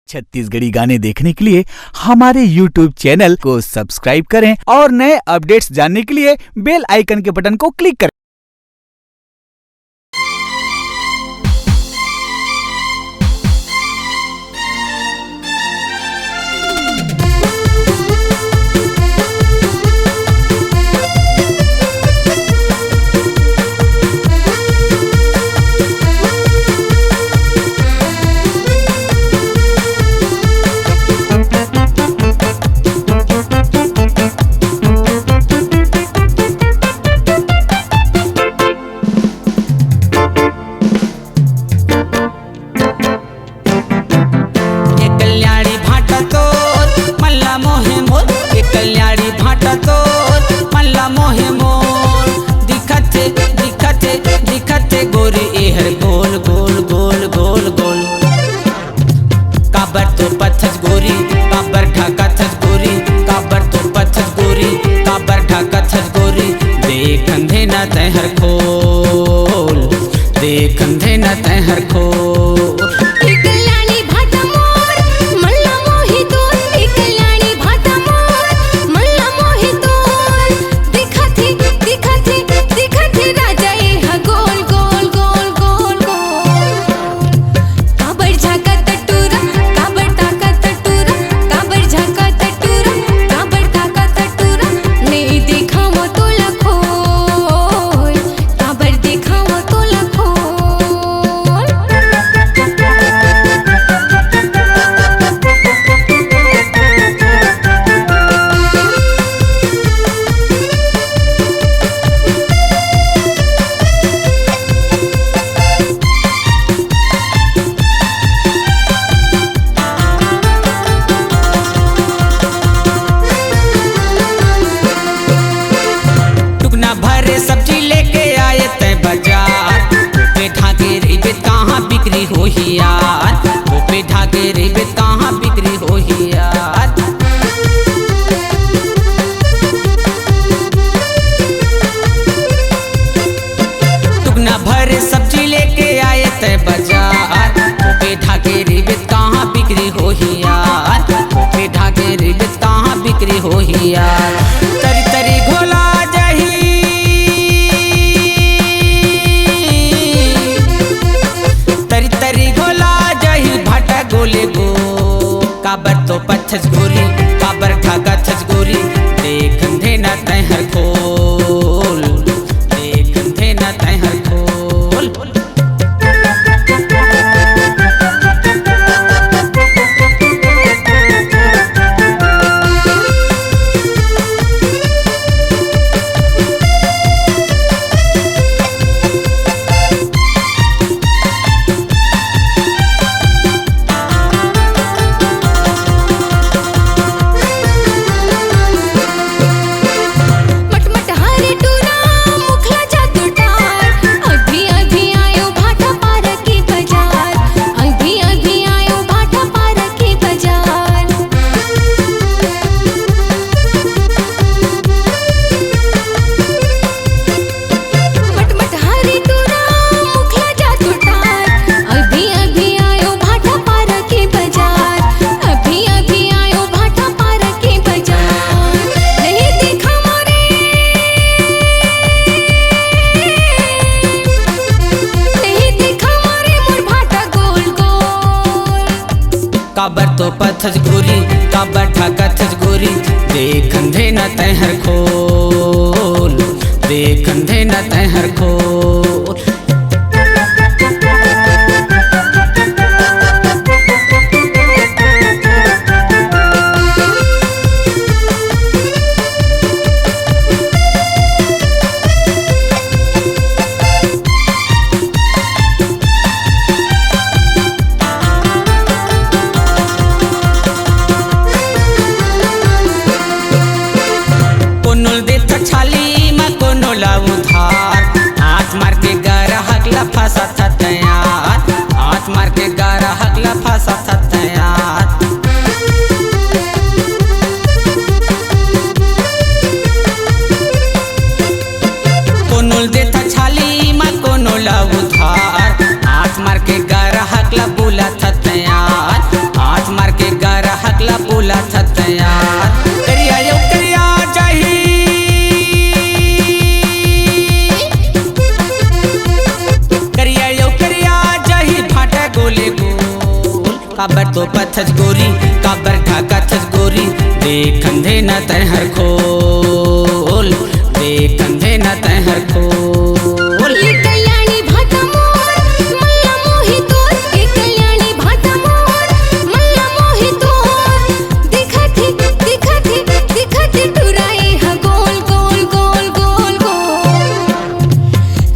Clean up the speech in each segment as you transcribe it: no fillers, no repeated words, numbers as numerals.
छत्तीसगढ़ी गाने देखने के लिए हमारे YouTube चैनल को सब्सक्राइब करें और नए अपडेट्स जानने के लिए बेल आइकन के बटन को क्लिक करें। गोरी एहर गोल गोल गोल गोल गोल काबर तो पथस गोरी काबर ढाका थस गोरी काबर तो पथस गोरी काबर ढाका थस गोरी देख अंधे न तहर खोल देख अंधे न तहर खोल सब्जी लेके आए ते बाजार पे ढाके रेबे कहाँ बिक्री हो ही यार पे ढाके रेबे कहाँ बिक्री हो ही यार टुकना भरे सब्जी लेके आए ते बाजार पे ढाके रेबे कहाँ बिक्री हो ही यार पे ढाके रेबे कहाँ बिक्री हो ही यार तरी तरी घोला काबर तो पथस गोरी काबर ढाका थस गोरी देख अंधे न तहर खोल देख अंधे न तहर खोल काबर तो पथस गोरी काबर ढाका थस गोरी देख अंधे न तहर खोल देख अंधे न तहर खोल छाली में कोनो लाऊ धार हाथ मार के गरा काबर तो पथज गोरी काबर ढाका थज गोरी देख कंधे न तहर खोल देख कंधे न तहर खोल ये कल्याणी भाटा मोर मल्ला मोही तोर ये कल्याणी भाटा मोर मल्ला मोही तोर दिखत टुराए हा गोल गोल गोल गोल गोल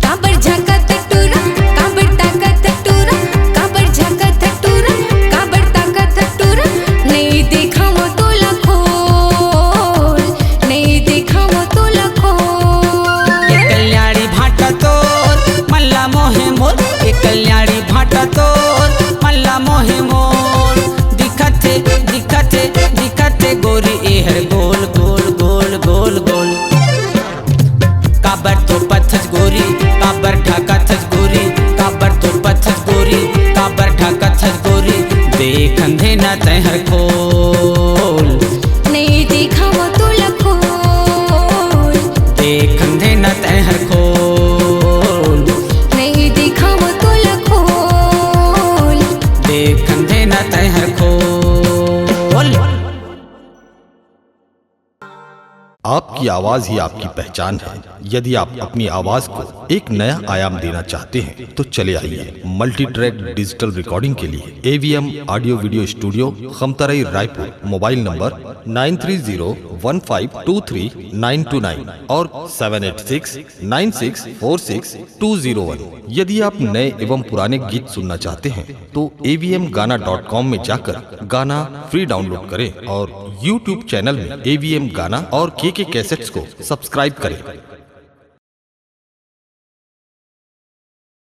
काबर झकत टुरा काबर ताकत टुरा काबर झकत टुरा काबर ताकत टुरा नहीं देखा वो तो लखोल नहीं देखा वो तो लखोल ये कल्याणी भाटा तोर मल्ला मोहे मोर ये कल्याणी भाटा तोर मल्ला मोहे मोर दिखते गोरी एहर गोल गोल गोल गोल गोल काबर तो पथज गोरी काबर ढाका थज गोरी काबर तो पथज गोरी काबर ढाका थज गोरी देख अंधे न तहर खोल नहीं देखा वो तो लखोल देख अंधे न तहर खोल नहीं देखा वो तो लखोल देख कंधे न तहर खोल। आपकी आवाज ही आपकी पहचान है। यदि आप अपनी आवाज को एक नया आयाम देना चाहते हैं तो चले आइए मल्टी ट्रैक डिजिटल रिकॉर्डिंग के लिए AVM audio video studio Khamtarai Raipur. Mobile number 9301523929 और 7869646201। यदि आप नए एवं पुराने गीत सुनना चाहते हैं तो avmgana.com में जाकर गाना फ्री डाउनलोड करें और YouTube चैनल में AVM गाना और KK कैसेट्स को सब्सक्राइब करें।